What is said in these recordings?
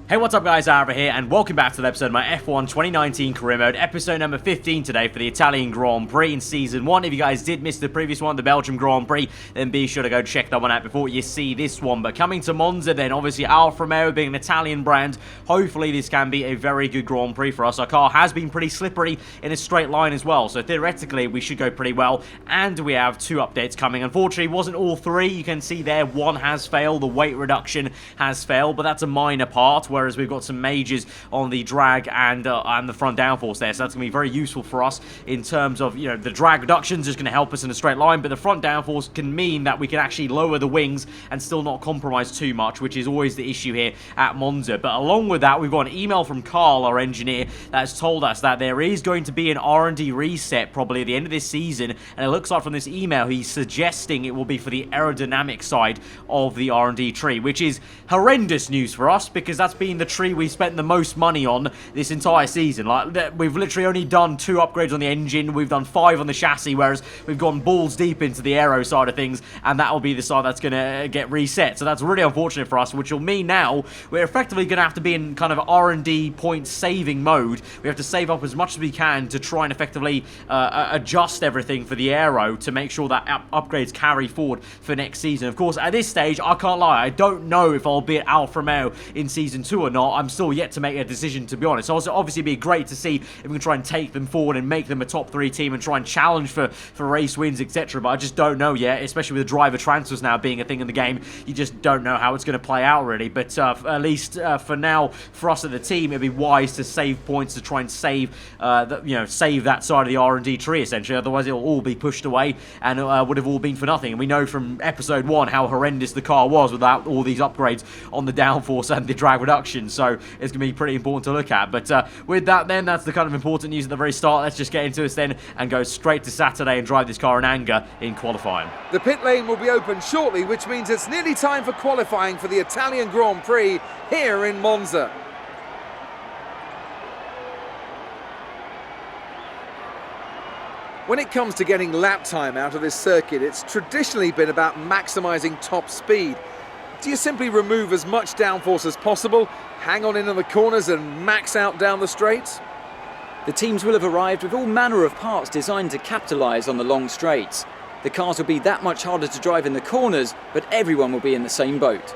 Hey, what's up guys, aarava here, and welcome back to the episode of my F1 2019 career mode, episode number 15 today for the Italian Grand Prix in Season 1. If you guys did miss the previous one, the Belgium Grand Prix, then be sure to go check that one out before you see this one. But coming to Monza then, obviously Alfa Romeo being an Italian brand, hopefully this can be a very good Grand Prix for us. Our car has been pretty slippery in a straight line as well, so theoretically we should go pretty well, and we have 2 updates coming. Unfortunately, it wasn't all 3. You can see there, 1 has failed, the weight reduction has failed, but that's a minor part, whereas we've got some majors on the drag and the front downforce there, so that's going to be very useful for us in terms of, the drag reductions is going to help us in a straight line, but the front downforce can mean that we can actually lower the wings and still not compromise too much, which is always the issue here at Monza. But along with that, we've got an email from Carl, our engineer, that's told us that there is going to be an R&D reset probably at the end of this season, and it looks like from this email he's suggesting it will be for the aerodynamic side of the R&D tree, which is horrendous news for us because that's been the tree we spent the most money on this entire season. Like, we've literally only done 2 upgrades on the engine, we've done 5 on the chassis, whereas we've gone balls deep into the aero side of things, and that will be the side that's going to get reset. So that's really unfortunate for us, which will mean now we're effectively going to have to be in kind of R&D point saving mode. We have to save up as much as we can to try and effectively adjust everything for the aero to make sure that upgrades carry forward for next season. Of course, at this stage, I can't lie, I don't know if I'll be at Alfa Romeo in Season 2 or not. I'm still yet to make a decision, to be honest. So obviously it'd be great to see if we can try and take them forward and make them a top 3 team and try and challenge for race wins, etc. But I just don't know yet, especially with the driver transfers now being a thing in the game. You just don't know how it's going to play out, really. But at least for now, for us at the team, it'd be wise to save points to try and save, save that side of the R&D tree, essentially. Otherwise, it'll all be pushed away and it would have all been for nothing. And we know from episode 1 how horrendous the car was without all these upgrades on the downforce and the drag reduction. So it's going to be pretty important to look at. But with that then, that's the kind of important news at the very start. Let's just get into this then and go straight to Saturday and drive this car in anger in qualifying. The pit lane will be open shortly, which means it's nearly time for qualifying for the Italian Grand Prix here in Monza. When it comes to getting lap time out of this circuit, it's traditionally been about maximising top speed. Do you simply remove as much downforce as possible, hang on into the corners and max out down the straights? The teams will have arrived with all manner of parts designed to capitalise on the long straights. The cars will be that much harder to drive in the corners, but everyone will be in the same boat.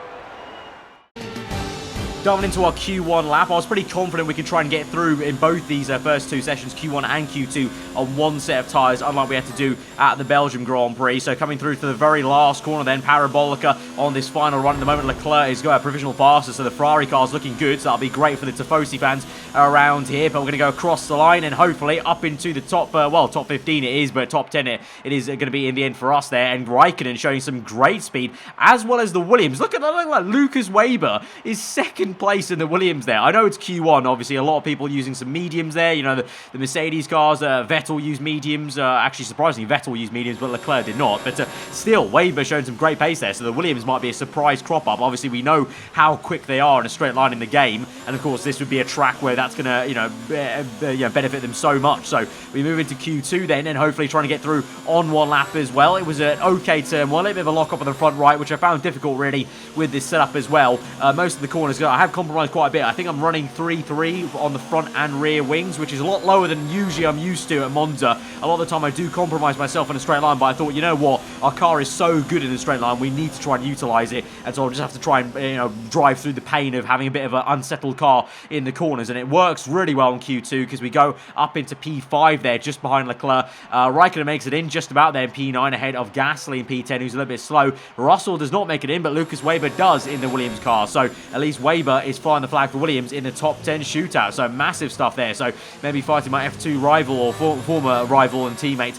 Diving into our Q1 lap, I was pretty confident we could try and get through in both these first 2 sessions, Q1 and Q2, on 1 set of tyres, unlike we had to do at the Belgium Grand Prix. So coming through to the very last corner then, Parabolica on this final run. At the moment, Leclerc is got a provisional faster, so the Ferrari car is looking good, so that'll be great for the Tifosi fans around here. But we're going to go across the line and hopefully up into the top, top 15 it is, but top 10 it is going to be in the end for us there. And Raikkonen showing some great speed, as well as the Williams. Look at that, Lucas Weber is second place in the Williams there. I know it's Q1, obviously a lot of people using some mediums there, the Mercedes cars, Vettel used mediums, actually surprisingly Vettel used mediums but Leclerc did not, but still Weber showing some great pace there, so the Williams might be a surprise crop up. Obviously we know how quick they are in a straight line in the game, and of course this would be a track where that's going to benefit them so much. So we move into Q2 then, and hopefully trying to get through on 1 lap as well. It was an okay turn, a little bit of a lock up on the front right, which I found difficult really with this setup as well. Most of the corners, I have compromised quite a bit. I think I'm running 3-3 on the front and rear wings, which is a lot lower than usually I'm used to at Monza. A lot of the time I do compromise myself in a straight line, but I thought, you know what, our car is so good in a straight line, we need to try and utilise it, and so I'll just have to try and drive through the pain of having a bit of an unsettled car in the corners, and it works really well in Q2 because we go up into P5 there, just behind Leclerc. Raikkonen makes it in just about there in P9 ahead of Gasly in P10, who's a little bit slow. Russell does not make it in, but Lucas Weber does in the Williams car, so at least Weber is flying the flag for Williams in the top 10 shootout, so massive stuff there. So maybe fighting my F2 rival or former rival and teammate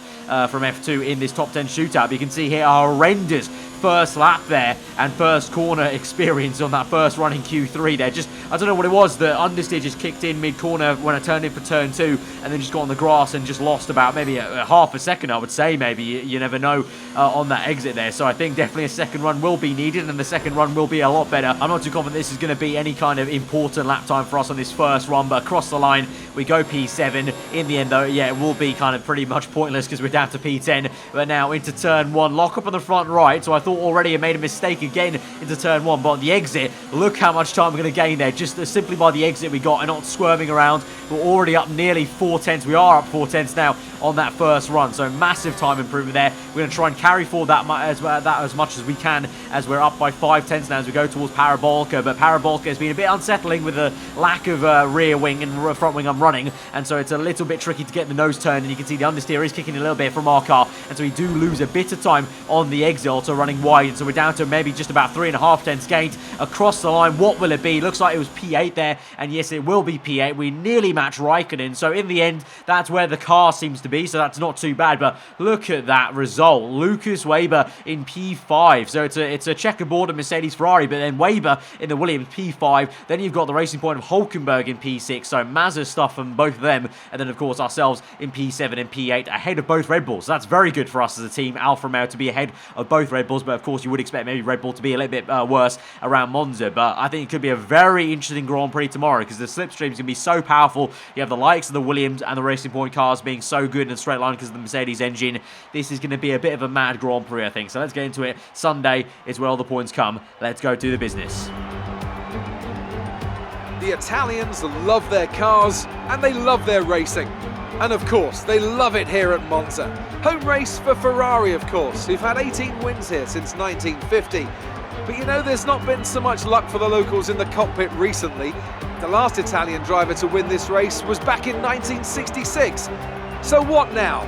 from F2 in this top 10 shootout. But you can see here a horrendous first lap there and first corner experience on that first run in Q3 there. Just, I don't know what it was, the understeer just kicked in mid-corner when I turned in for turn 2 and then just got on the grass and just lost about maybe a half a second, I would say, maybe. You never know on that exit there. So I think definitely a second run will be needed, and the second run will be a lot better. I'm not too confident this is going to be any kind of important lap time for us on this first run, but across the line we go P7. In the end though, yeah, it will be kind of pretty much pointless because we're down to P10. But now into turn 1, lock up on the front right, so I thought thought already I made a mistake again into turn 1, but on the exit, look how much time we're going to gain there, just simply by the exit we got and not squirming around. We're already up nearly 4 tenths. We are up 4 tenths now on that first run, so massive time improvement there. We're going to try and carry forward that as much as we can, as we're up by 5 tenths now as we go towards Parabolica, but Parabolica has been a bit unsettling with the lack of rear wing and front wing I'm running, and so it's a little bit tricky to get the nose turned, and you can see the understeer is kicking a little bit from our car, and so we do lose a bit of time on the exit, also running wide, and so we're down to maybe just about 3.5 tenths gained across the line. What will it be? Looks like it was P8 there, and yes, it will be P8. We nearly match Raikkonen, so in the end, that's where the car seems to be, so that's not too bad, but look at that result. Lucas Weber in P5, so it's a checkerboard of Mercedes Ferrari, but then Weber in the Williams P5, then you've got the Racing Point of Hulkenberg in P6, so Mazda stuff from both of them, and then of course ourselves in P7 and P8, ahead of both Red Bulls. So that's very good for us as a team, Alfa Romeo, to be ahead of both Red Bulls, but of course you would expect maybe Red Bull to be a little bit worse around Monza, but I think it could be a very interesting Grand Prix tomorrow, because the slipstream is going to be so powerful. You have the likes of the Williams and the Racing Point cars being so good in a straight line because of the Mercedes engine. This is going to be a bit of a mad Grand Prix, I think, so let's get into it. Sunday is where all the points come. Let's go do the business. The Italians love their cars and they love their racing. And of course, they love it here at Monza. Home race for Ferrari, of course, who've had 18 wins here since 1950. But you know, there's not been so much luck for the locals in the cockpit recently. The last Italian driver to win this race was back in 1966. So what now?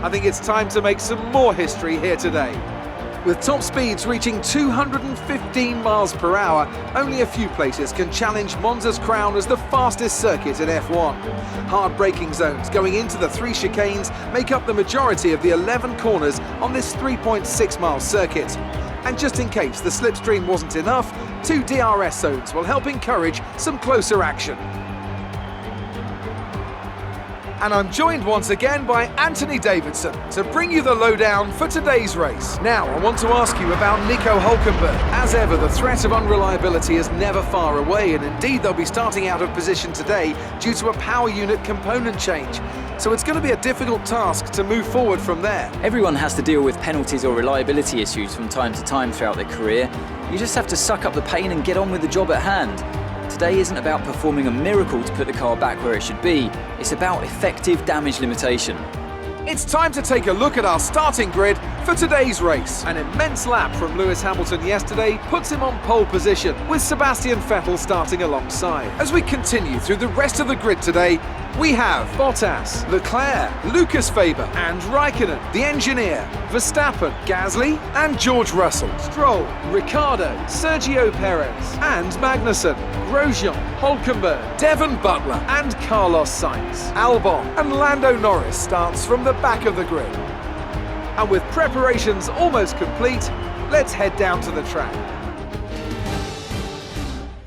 I think it's time to make some more history here today. With top speeds reaching 215 miles per hour, only a few places can challenge Monza's crown as the fastest circuit in F1. Hard braking zones going into the 3 chicanes make up the majority of the 11 corners on this 3.6 mile circuit. And just in case the slipstream wasn't enough, 2 DRS zones will help encourage some closer action. And I'm joined once again by Anthony Davidson to bring you the lowdown for today's race. Now, I want to ask you about Nico Hulkenberg. As ever, the threat of unreliability is never far away, and indeed they'll be starting out of position today due to a power unit component change. So it's going to be a difficult task to move forward from there. Everyone has to deal with penalties or reliability issues from time to time throughout their career. You just have to suck up the pain and get on with the job at hand. Today isn't about performing a miracle to put the car back where it should be, it's about effective damage limitation. It's time to take a look at our starting grid for today's race. An immense lap from Lewis Hamilton yesterday puts him on pole position, with Sebastian Vettel starting alongside. As we continue through the rest of the grid today, we have Bottas, Leclerc, Lucas Weber and Raikkonen, the engineer, Verstappen, Gasly and George Russell, Stroll, Ricciardo, Sergio Perez and Magnussen, Grosjean, Hulkenberg, Devon Butler and Carlos Sainz. Albon and Lando Norris starts from the back of the grid. And with preparations almost complete, let's head down to the track.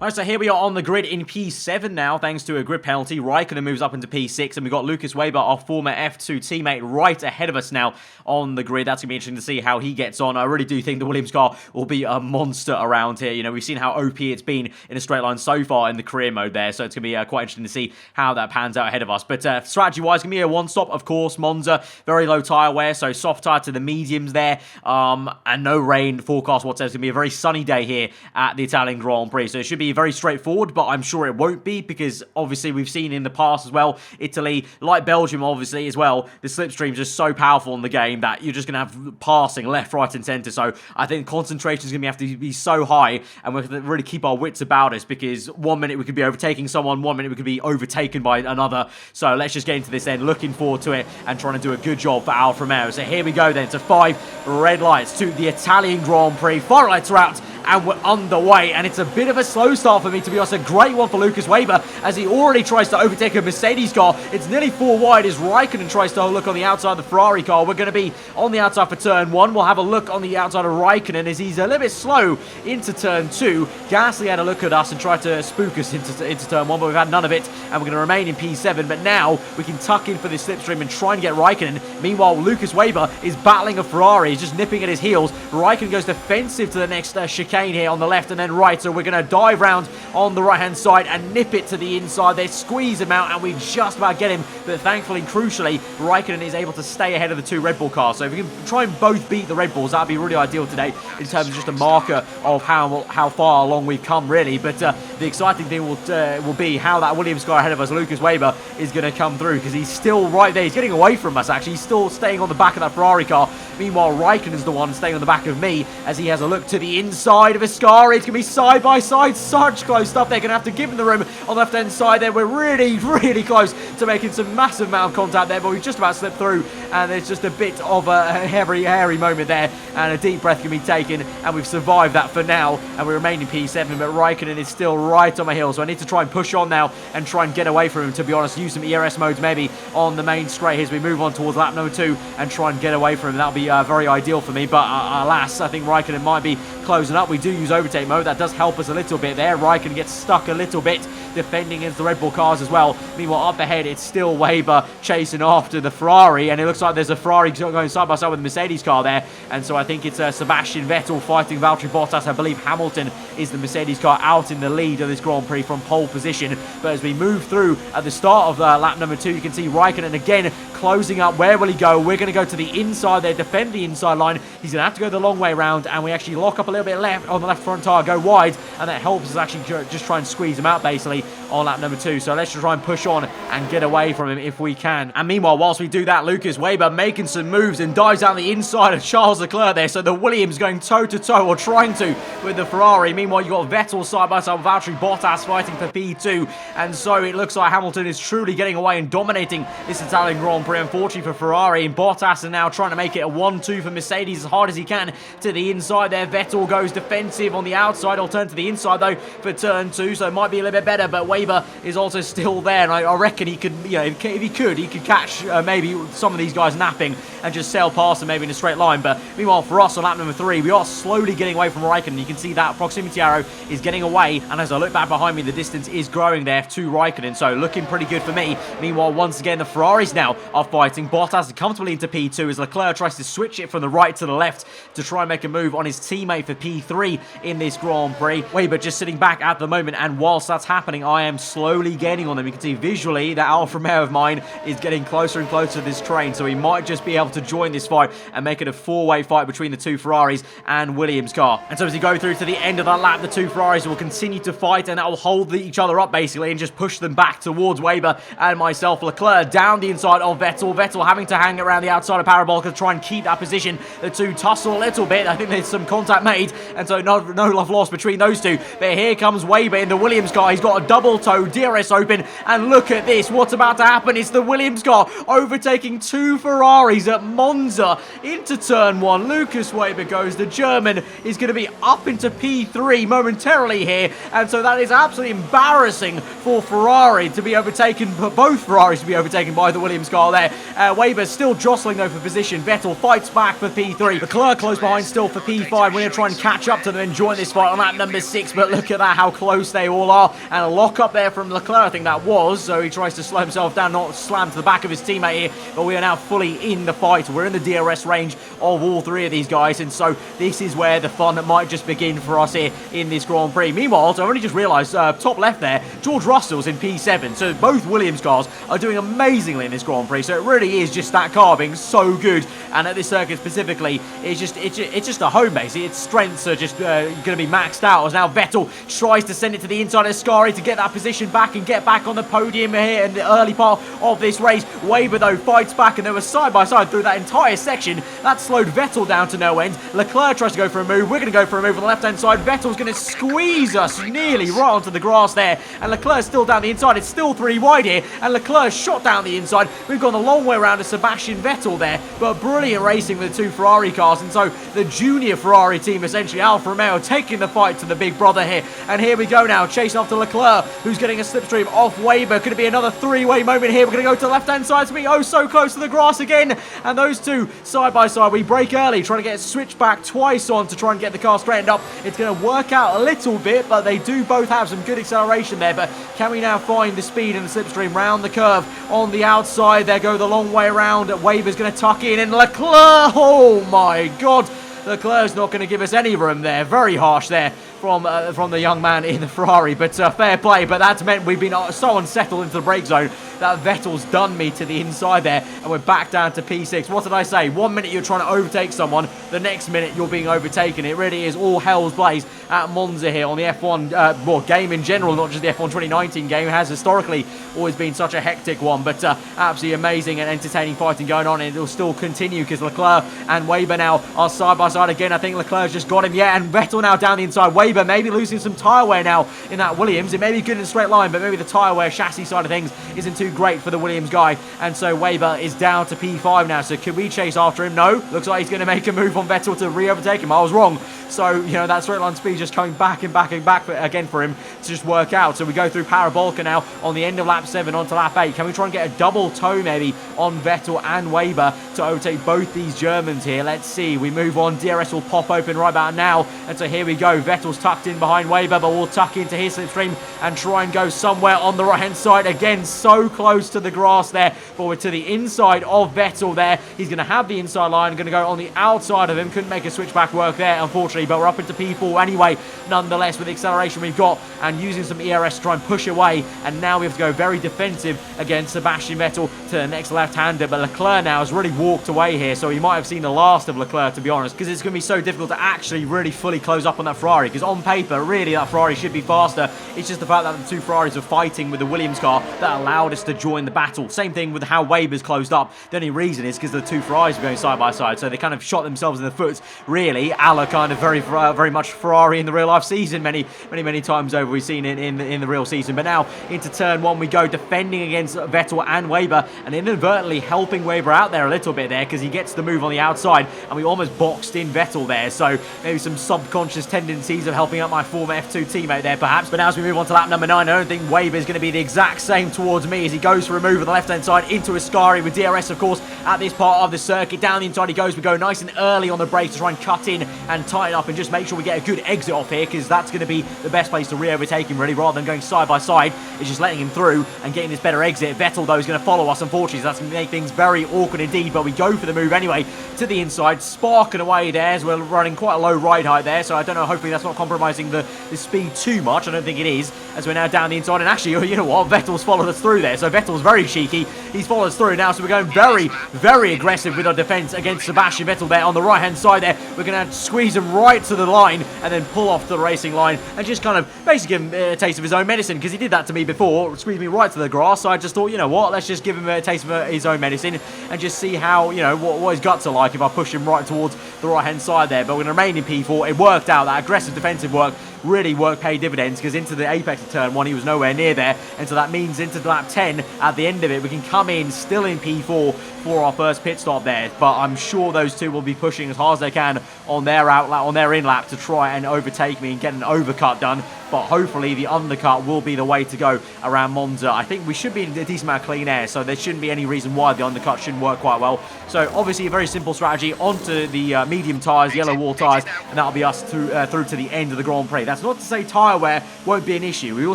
Alright, so here we are on the grid in P7 now, thanks to a grid penalty. Raikkonen moves up into P6, and we've got Lucas Weber, our former F2 teammate, right ahead of us now on the grid. That's going to be interesting to see how he gets on. I really do think the Williams car will be a monster around here. You know, we've seen how OP it's been in a straight line so far in the career mode there, so it's going to be quite interesting to see how that pans out ahead of us. But strategy-wise, it's going to be a one-stop, of course. Monza, very low tyre wear, so soft tyre to the mediums there, and no rain forecast whatsoever. It's going to be a very sunny day here at the Italian Grand Prix, so it should be very straightforward, but I'm sure it won't be, because obviously we've seen in the past as well, Italy, like Belgium obviously as well, the slipstream's just so powerful in the game that you're just going to have passing left, right and centre, so I think concentration is going to have to be so high, and we're going to really keep our wits about us, because 1 minute we could be overtaking someone, 1 minute we could be overtaken by another, so let's just get into this then, looking forward to it, and trying to do a good job for Alfa Romeo. So here we go then, to 5 red lights to the Italian Grand Prix. 5 lights are out, and we're underway, and it's a bit of a slow start for me, to be honest. A great one for Lucas Weber, as he already tries to overtake a Mercedes car. It's nearly 4 wide as Raikkonen tries to look on the outside of the Ferrari car. We're going to be on the outside for turn 1. We'll have a look on the outside of Raikkonen as he's a little bit slow into turn 2. Gasly had a look at us and tried to spook us into turn 1, but we've had none of it, and we're going to remain in P7. But now we can tuck in for this slipstream and try and get Raikkonen. Meanwhile, Lucas Weber is battling a Ferrari. He's just nipping at his heels. Raikkonen goes defensive to the next chicane chicane here on the left and then right. So we're going to dive round on the right-hand side and nip it to the inside. They squeeze him out, and we just about get him. But thankfully, crucially, Raikkonen is able to stay ahead of the two Red Bull cars. So if we can try and both beat the Red Bulls, that'd be really ideal today in terms of just a marker of how far along we've come, really. But the exciting thing will be how that Williams car ahead of us, Lucas Weber, is going to come through, because he's still right there. He's getting away from us, actually. He's still staying on the back of that Ferrari car. Meanwhile, Raikkonen's the one staying on the back of me as he has a look to the inside of Ascari. It's going to be side by side. Such close stuff. They're going to have to give him the room on the left-hand side there. We're really, really close to making some massive amount of contact there, but we've just about slipped through, and there's just a bit of a hairy moment there, and a deep breath can be taken, and we've survived that for now, and we remain in P7, but Raikkonen is still right on my heels, so I need to try and push on now and try and get away from him, to be honest. Use some ERS modes maybe on the main straight here as we move on towards lap number 2 and try and get away from him. That'll be very ideal for me, but alas, I think Raikkonen might be closing up. We do use overtake mode. That does help us a little bit there. Raikkonen gets stuck a little bit defending against the Red Bull cars as well. Meanwhile, up ahead, it's still Weber chasing after the Ferrari, and it looks like there's a Ferrari going side by side with the Mercedes car there, and so I think it's Sebastian Vettel fighting Valtteri Bottas. I believe Hamilton is the Mercedes car out in the lead of this Grand Prix from pole position. But as we move through at the start of lap number 2, you can see Raikkonen again closing up. Where will he go? We're going to go to the inside there, defend the inside line. He's going to have to go the long way around, and we actually lock up a little bit left on the left front tire, go wide, and that helps us actually just try and squeeze him out basically on lap number 2. So let's just try and push on and get away from him if we can. And meanwhile, whilst we do that, Lucas Weber making some moves and dives down the inside of Charles Leclerc there. So the Williams going toe-to-toe, or trying to, with the Ferrari. Meanwhile, you've got Vettel side by side with Valtteri Bottas fighting for P2. And so it looks like Hamilton is truly getting away and dominating this Italian Grand Prix. Unfortunately for Ferrari, and Bottas are now trying to make it a 1-2 for Mercedes as hard as he can to the inside there. Vettel goes defensive on the outside. He'll turn to the inside though for turn 2, so it might be a little bit better, but Weber is also still there, and I reckon he could, you know, if he could catch maybe some of these guys napping and just sail past them maybe in a straight line. But meanwhile, for us on lap number 3, we are slowly getting away from Raikkonen. You can see that proximity arrow is getting away, and as I look back behind me, the distance is growing there to Raikkonen, so looking pretty good for me. Meanwhile, once again, the Ferraris now are fighting. Bottas comfortably into P2 as Leclerc tries to switch it from the right to the left to try and make a move on his teammate for P3 in this Grand Prix. Weber just sitting back at the moment, and whilst that's happening, I am slowly gaining on them. You can see visually that Alfa Romeo of mine is getting closer and closer to this train, so he might just be able to join this fight and make it a 4-way fight between the two Ferraris and Williams car. And so as we go through to the end of that lap, the two Ferraris will continue to fight, and that will hold each other up basically and just push them back towards Weber and myself. Leclerc down the inside of Vettel. Vettel having to hang around the outside of Parabolica to try and keep that position. The two tussle a little bit. I think there's some contact made, and so no love lost between those two. But here comes Weber in the Williams car. He's got a double toe, DRS open, and look at this. What's about to happen? It's the Williams car overtaking two Ferraris at Monza into turn 1. Lucas Weber goes. The German is going to be up into P3 momentarily here, and so that is absolutely embarrassing for Ferrari to be overtaken, both Ferraris to be overtaken by the Williams car there. Weber's still jostling though for position. Vettel fights back for P3. Leclerc close behind still for P5. We're going to try and catch up to them and join this fight on lap number 6, but look at that, how close they all are, and a lock up there from Leclerc, I think that was, so he tries to slow himself down, not slam to the back of his teammate here, but we are now fully in the fight. We're in the DRS range of all three of these guys, and so this is where the fun might just begin for us here in this Grand Prix. Meanwhile, so I only just realised, top left there, George Russell's in P7, so both Williams cars are doing amazingly in this Grand Prix, so it really is just that car being so good, and at this circuit specifically, it's just a home base. Its strengths are just going to be maxed out, as now Vettel tries to send it to the inside of Ascari to get that position back and get back on the podium here in the early part of this race. Weber though fights back, and they were side by side through that entire section. That slowed Vettel down to no end. Leclerc tries to go for a move. We're going to go for a move on the left hand side. Vettel's going to squeeze us nearly right onto the grass there, and Leclerc's still down the inside. It's still 3 wide here, and Leclerc shot down the inside. We've gone a long way around to Sebastian Vettel there, but brilliant racing with the two Ferrari cars, and so the junior Ferrari team, essentially Alfa Romeo, taking the fight to the big brother here. And here we go now, chasing after Leclerc, who's getting a slipstream off Weber. Could it be another 3-way moment here? We're going to go to the left-hand side to be oh so close to the grass again, and those two side by side. We break early, trying to get switched back twice on to try and get the car straightened up. It's going to work out a little bit, but they do both have some good acceleration there. But can we now find the speed and the slipstream round the curve on the outside? There go the long way around. Weber's going to tuck in, and Leclerc, oh my god, Leclerc's not going to give us any room there. Very harsh there from the young man in the Ferrari, but fair play. But that's meant we've been so unsettled into the brake zone that Vettel's done me to the inside there, and we're back down to P6. What did I say? 1 minute you're trying to overtake someone, the next minute you're being overtaken. It really is all hell's blaze at Monza here on the F1 game in general, not just the F1 2019 game. It has historically always been such a hectic one, but absolutely amazing and entertaining fighting going on, and it will still continue because Leclerc and Weber now are side by side again. I think Leclerc's just got him, yeah, and Vettel now down the inside. Weber maybe losing some tyre wear now in that Williams. It may be good in a straight line, but maybe the tyre wear chassis side of things isn't too great for the Williams guy, and so Weber is down to P5 now. So can we chase after him? No. Looks like he's going to make a move on Vettel to re-overtake him. I was wrong. So, you know, that straight line speed just coming back and back and back again for him to just work out. So we go through Parabolica now on the end of lap 7 onto lap 8. Can we try and get a double toe maybe on Vettel and Weber to overtake both these Germans here? Let's see. We move on. DRS will pop open right about now. And so here we go. Vettel's tucked in behind Weber, but we'll tuck into his slipstream and try and go somewhere on the right-hand side. Again, so close to the grass there, but we're to the inside of Vettel there. He's going to have the inside line, going to go on the outside of him. Couldn't make a switchback work there, unfortunately, but we're up into P4 anyway, nonetheless, with the acceleration we've got and using some ERS to try and push away. And now we have to go very defensive against Sebastian Vettel to the next left-hander, but Leclerc now has really walked away here, so you might have seen the last of Leclerc, to be honest, because it's going to be so difficult to actually really fully close up on that Ferrari, because on paper, really, that Ferrari should be faster. It's just the fact that the two Ferraris are fighting with the Williams car that allowed us to join the battle. Same thing with how Weber's closed up. The only reason is because the two Ferraris were going side by side, so they kind of shot themselves in the foot, really, a la kind of very much Ferrari in the real life season. Many times over we've seen it in the real season. But now into turn 1 we go, defending against Vettel and Weber, and inadvertently helping Weber out there a little bit there because he gets the move on the outside, and we almost boxed in Vettel there. So maybe some subconscious tendencies of helping out my former F2 teammate there perhaps. But now as we move on to lap number 9, I don't think Weber is going to be the exact same towards me as he goes for a move on the left hand side into Ascari with DRS, of course, at this part of the circuit. Down the inside he goes. We go nice and early on the brakes to try and cut in and tighten up and just make sure we get a good exit off here, because that's going to be the best place to re-overtake him, really, rather than going side by side. It's just letting him through and getting this better exit. Vettel, though, is going to follow us, unfortunately, so that's going to make things very awkward indeed, but we go for the move anyway to the inside, sparking away there as we're running quite a low ride height there, so I don't know, hopefully that's not compromising the speed too much. I don't think it is, as we're now down the inside, and actually, you know what, Vettel's followed us through there, so Vettel's very cheeky. He's followed us through now, so we're going very, very aggressive with our defence against Sebastian Vettel there on the right-hand side there. We're going to squeeze him right to the line and then pull off to the racing line and just kind of basically give him a taste of his own medicine, because he did that to me before, squeezed me right to the grass. So I just thought, you know what, let's just give him a taste of his own medicine and just see how, you know, what his guts are like if I push him right towards the right-hand side there. But we're going to remain in P4. It worked out. That aggressive defensive work really paid dividends, because into the apex of turn 1 he was nowhere near there, and so that means into lap 10 at the end of it we can come in still in P4 for our first pit stop there. But I'm sure those two will be pushing as hard as they can on their in lap to try and overtake me and get an overcut done. But hopefully the undercut will be the way to go around Monza. I think we should be in a decent amount of clean air, so there shouldn't be any reason why the undercut shouldn't work quite well. So obviously a very simple strategy onto the medium tyres, yellow wall tyres, and that'll be us through to the end of the Grand Prix. That's not to say tyre wear won't be an issue.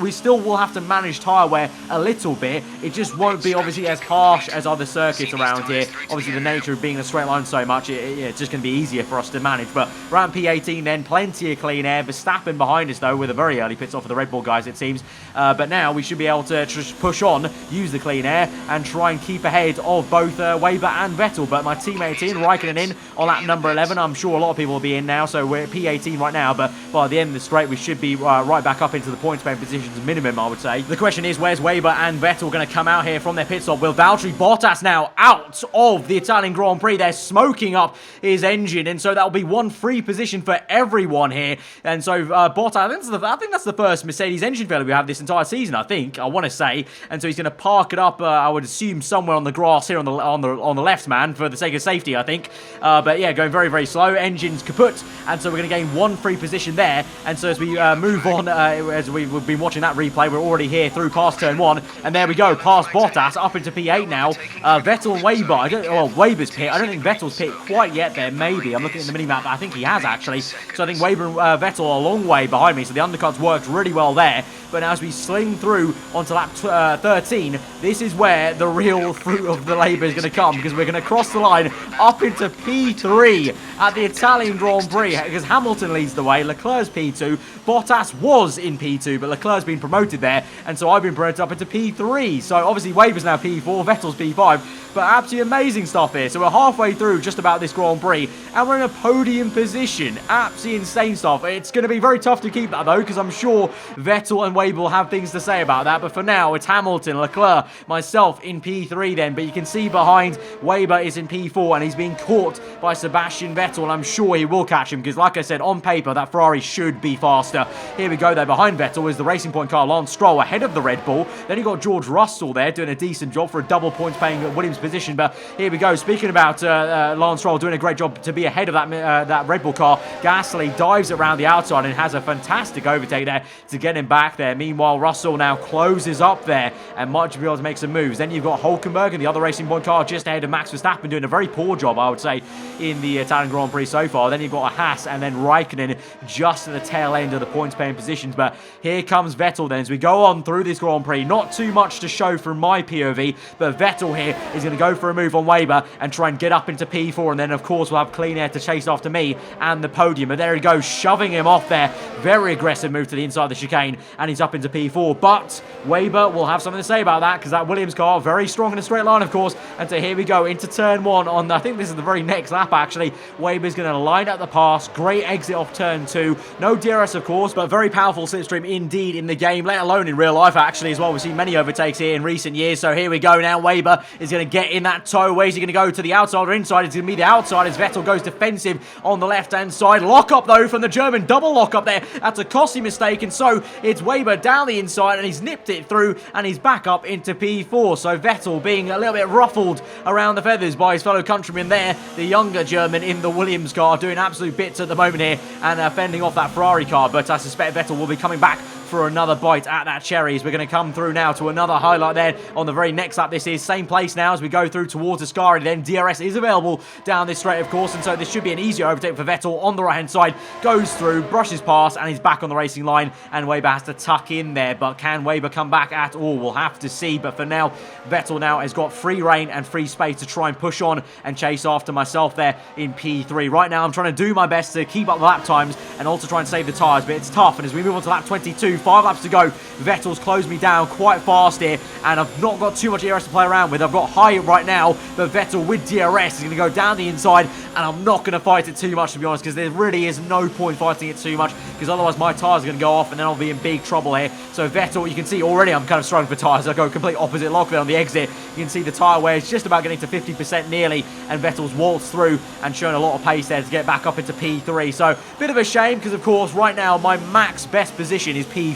We still will have to manage tyre wear a little bit. It just won't be obviously as harsh as other circuits around here. Obviously the nature of being a straight line so much, it's just going to be easier for us to manage. But around P18 then, plenty of clean air. Verstappen behind us though with a very early pit stop for the Red Bull guys, it seems. But now we should be able to just push on, use the clean air, and try and keep ahead of both Weber and Vettel. But my teammate's in, Raikkonen in on lap number 11. I'm sure a lot of people will be in now, so we're at P18 right now. But by the end of the straight, we should be right back up into the points paying positions minimum, I would say. The question is, where's Weber and Vettel going to come out here from their pit stop? Will Valtteri Bottas now out of the Italian Grand Prix? They're smoking up his engine, and so that'll be one free position for everyone here. And so Bottas, I think that's the first Mercedes engine failure we have this entire season, I want to say. And so he's going to park it up, I would assume, somewhere on the grass here on the left, man, for the sake of safety, I think. But yeah, going very, very slow. Engine's kaput, and so we're going to gain one free position there. And And so as we move on, as we've been watching that replay, we're already here through past turn 1. And there we go, past Bottas, up into P8 now. Vettel and Weber, Weber's pit. I don't think Vettel's pit quite yet there, maybe. I'm looking at the mini-map, I think he has actually. So I think Weber and Vettel are a long way behind me, so the undercuts worked really well there. But now as we sling through onto lap 13, this is where the real fruit of the labour is going to come, because we're going to cross the line up into P3 at the Italian Grand Prix, because Hamilton leads the way, Leclerc's P2, Bottas was in P2, but Leclerc's been promoted there, and so I've been promoted up into P3. So obviously Weber's now P4, Vettel's P5, but absolutely amazing stuff here. So we're halfway through just about this Grand Prix, and we're in a podium position. Absolutely insane stuff. It's going to be very tough to keep that though, because I'm sure Vettel and Weber will have things to say about that. But for now, it's Hamilton, Leclerc, myself in P3 then. But you can see behind, Weber is in P4, and he's being caught by Sebastian Vettel, and I'm sure he will catch him, because like I said, on paper, that Ferrari should be faster. Here we go though, behind Vettel is the Racing Point car, Lance Stroll, ahead of the Red Bull. Then you've got George Russell there, doing a decent job for a double points paying Williams position. But here we go, speaking about Lance Stroll doing a great job to be ahead of that Red Bull car, Gasly dives around the outside and has a fantastic overtake there to get him back there. Meanwhile, Russell now closes up there and might be able to make some moves. Then you've got Hülkenberg and the other Racing Point car just ahead of Max Verstappen, doing a very poor job, I would say, in the Italian Grand Prix so far. Then you've got a Haas and then Raikkonen just at the tail end of the points paying positions. But here comes Vettel then as we go on through this Grand Prix. Not too much to show from my POV, but Vettel here is going to go for a move on Weber and try and get up into P4, and then of course we'll have clean air to chase after me and the podium. But there he goes, shoving him off there. Very aggressive move to the inside of the chicane, and he's up into P4. But Weber will have something to say about that, because that Williams car, very strong in a straight line of course. And so here we go into turn 1 on, I think this is the very next lap actually. Weber's going to line up the pass, great exit off turn 2. No DRS of course, but very powerful slipstream indeed in the game, let alone in real life actually as well. We've seen many overtakes here in recent years. So here we go now, Weber is going to get in that toe. Where's he going to go, to the outside or inside? It's going to be the outside as Vettel goes defensive on the left-hand side. Lock up though from the German, double lock up there. That's a costly mistake, and so it's Weber down the inside, and he's nipped it through, and he's back up into P4. So Vettel being a little bit ruffled around the feathers by his fellow countryman there, the younger German in the Williams car, doing absolute bits at the moment here and fending off that Ferrari car. But I suspect Vettel will be coming back for another bite at that cherry as we're going to come through now to another highlight there on the very next lap. This is same place now as we go through towards Ascari. Then DRS is available down this straight of course, and so this should be an easier overtake for Vettel on the right hand side. Goes through, brushes past, and he's back on the racing line, and Weber has to tuck in there. But can Weber come back at all? We'll have to see. But for now, Vettel now has got free reign and free space to try and push on and chase after myself there in P3. Right now I'm trying to do my best to keep up the lap times and also try and save the tyres, but it's tough. And as we move on to lap 22, 5 laps to go, Vettel's closed me down quite fast here, and I've not got too much DRS to play around with. I've got high right now, but Vettel with DRS is going to go down the inside, and I'm not going to fight it too much to be honest, because there really is no point fighting it too much, because otherwise my tyres are going to go off and then I'll be in big trouble here. So Vettel, you can see already I'm kind of struggling for tyres. I go complete opposite lock there on the exit. You can see the tyre wear is just about getting to 50% nearly, and Vettel's waltzed through and shown a lot of pace there to get back up into P3. So bit of a shame, because of course right now my max best position is P4.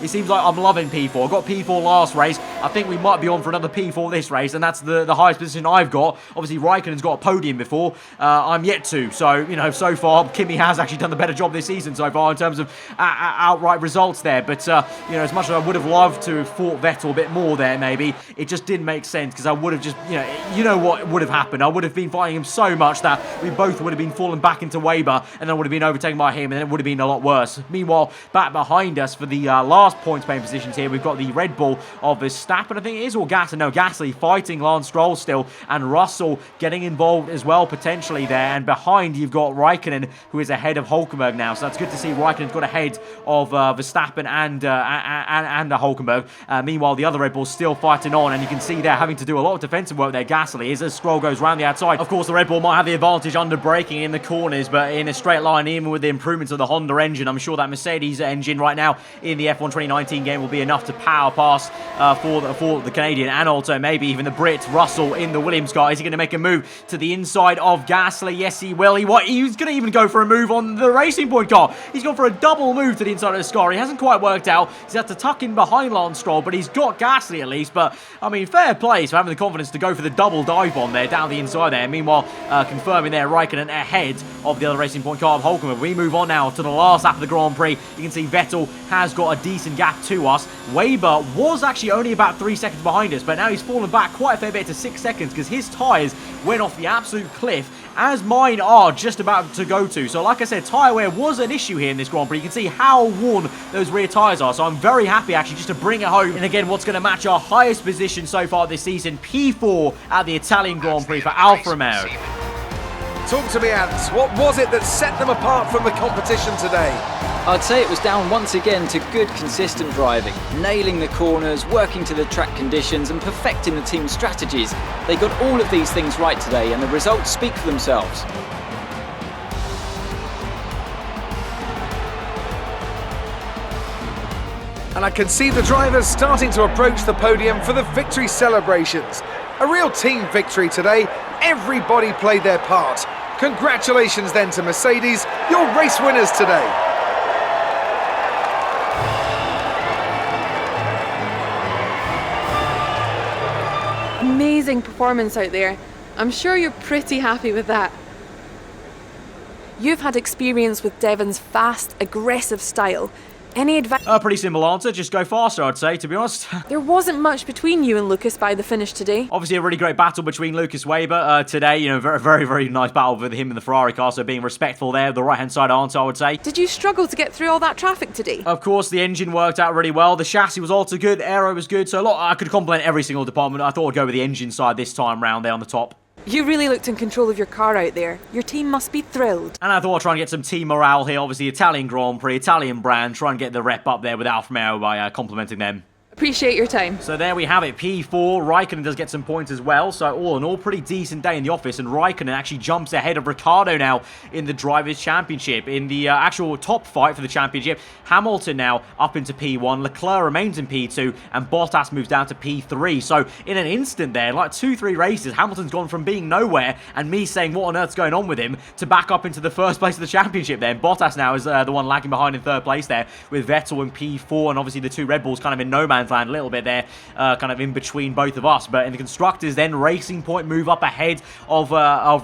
It seems like I'm loving P4. I got P4 last race. I think we might be on for another P4 this race, and that's the highest position I've got. Obviously Raikkonen's got a podium before. I'm yet to. So, you know, so far Kimi has actually done the better job this season so far in terms of outright results there. But, you know, as much as I would have loved to have fought Vettel a bit more there maybe, it just didn't make sense, because I would have just, you know what would have happened. I would have been fighting him so much that we both would have been falling back into Weber, and then I would have been overtaken by him, and then it would have been a lot worse. Meanwhile, back behind us for the last points paying positions here, we've got the Red Bull of Verstappen, I think it is, or Gasly. No, Gasly fighting Lance Stroll still, and Russell getting involved as well potentially there. And behind you've got Raikkonen, who is ahead of Hülkenberg now. So that's good to see Raikkonen's got ahead of Verstappen and the Hülkenberg. Meanwhile, the other Red Bull's still fighting on, and you can see they're having to do a lot of defensive work there. Gasly is as Stroll goes round the outside. Of course, the Red Bull might have the advantage under braking in the corners, but in a straight line, even with the improvements of the Honda engine, I'm sure that Mercedes engine right now in the F1 2019 game will be enough to power past for the Canadian and also maybe even the Brit Russell in the Williams car. Is he going to make a move to the inside of Gasly? Yes, he will. He's going to even go for a move on the Racing Point car. He's gone for a double move to the inside of the car. He hasn't quite worked out. He's had to tuck in behind Lance Stroll, but he's got Gasly at least. But, I mean, fair play for having the confidence to go for the double dive bomb there down the inside there. Meanwhile, confirming there Raikkonen ahead of the other Racing Point car of Hulkenberg. We move on now to the last lap of the Grand Prix. You can see Vettel has got a decent gap to us. Weber was actually only about 3 seconds behind us, but now he's fallen back quite a fair bit to 6 seconds because his tyres went off the absolute cliff, as mine are just about to go to. So like I said, tyre wear was an issue here in this Grand Prix. You can see how worn those rear tyres are. So I'm very happy actually just to bring it home. And again, what's going to match our highest position so far this season, P4 at the Italian Grand Prix for Alfa Romeo. Talk to me, Ants. What was it that set them apart from the competition today? I'd say it was down once again to good consistent driving, nailing the corners, working to the track conditions and perfecting the team's strategies. They got all of these things right today and the results speak for themselves. And I can see the drivers starting to approach the podium for the victory celebrations. A real team victory today. Everybody played their part. Congratulations then to Mercedes, your race winners today. Amazing performance out there. I'm sure you're pretty happy with that. You've had experience with Devon's fast, aggressive style. Any advice? A pretty simple answer, just go faster, I'd say, to be honest. There wasn't much between you and Lucas by the finish today. Obviously, a really great battle between Lucas Weber today. You know, very nice battle with him in the Ferrari car, so being respectful there. The right-hand side answer, I would say. Did you struggle to get through all that traffic today? Of course, the engine worked out really well. The chassis was also good. Aero was good. So I could compliment every single department. I thought I'd go with the engine side this time round there on the top. You really looked in control of your car out there. Your team must be thrilled. And I thought I'd try and get some team morale here. Obviously, Italian Grand Prix, Italian brand. Try and get the rep up there with Alfa Romeo by complimenting them. Appreciate your time. So there we have it, P4. Raikkonen does get some points as well. So all in all, pretty decent day in the office. And Raikkonen actually jumps ahead of Ricciardo now in the Drivers' Championship. In the actual top fight for the championship, Hamilton now up into P1. Leclerc remains in P2. And Bottas moves down to P3. So in an instant there, like 2-3 races, Hamilton's gone from being nowhere and me saying what on earth's going on with him to back up into the first place of the championship there. And Bottas now is the one lagging behind in third place there with Vettel in P4. And obviously the two Red Bulls kind of in no man's land a little bit there, kind of in between both of us. But in the constructors then, Racing Point move up ahead of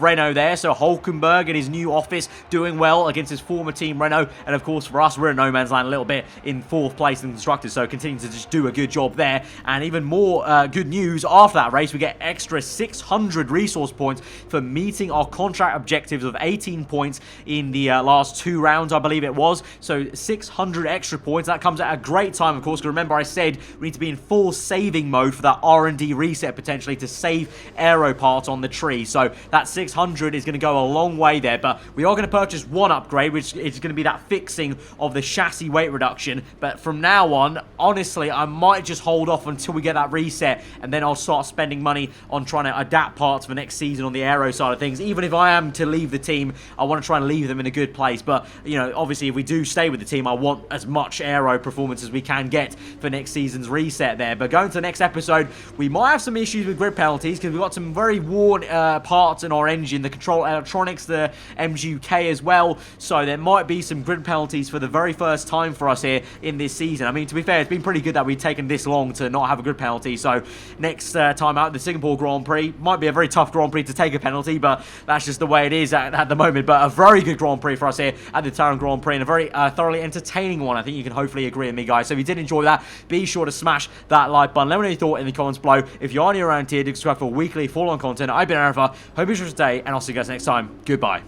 Renault there. So Hulkenberg in his new office doing well against his former team Renault. And of course for us, we're in no man's land a little bit in fourth place in constructors. So continuing to just do a good job there. And even more good news after that race, we get extra 600 resource points for meeting our contract objectives of 18 points in the last 2 rounds, I believe it was. So 600 extra points. That comes at a great time, of course, because remember I said we need to be in full saving mode for that R&D reset potentially to save aero parts on the tree. So that 600 is going to go a long way there, but we are going to purchase one upgrade, which is going to be that fixing of the chassis weight reduction. But from now on, honestly, I might just hold off until we get that reset, and then I'll start spending money on trying to adapt parts for next season on the aero side of things. Even if I am to leave the team, I want to try and leave them in a good place. But, you know, obviously if we do stay with the team, I want as much aero performance as we can get for next season's reset there. But going to the next episode, we might have some issues with grid penalties because we've got some very worn parts in our engine, the control electronics, the MGUK as well. So there might be some grid penalties for the very first time for us here in this season. I mean, to be fair, it's been pretty good that we've taken this long to not have a grid penalty. So next time out, the Singapore Grand Prix might be a very tough Grand Prix to take a penalty, but that's just the way it is at the moment. But a very good Grand Prix for us here at the Italian Grand Prix, and a very thoroughly entertaining one. I think you can hopefully agree with me, guys. So if you did enjoy that, be sure to smash that like button. Let me know your thought in the comments below. If you are new around here, do subscribe for weekly full-on content. I've been aarava. Hope you enjoyed today, and I'll see you guys next time. Goodbye.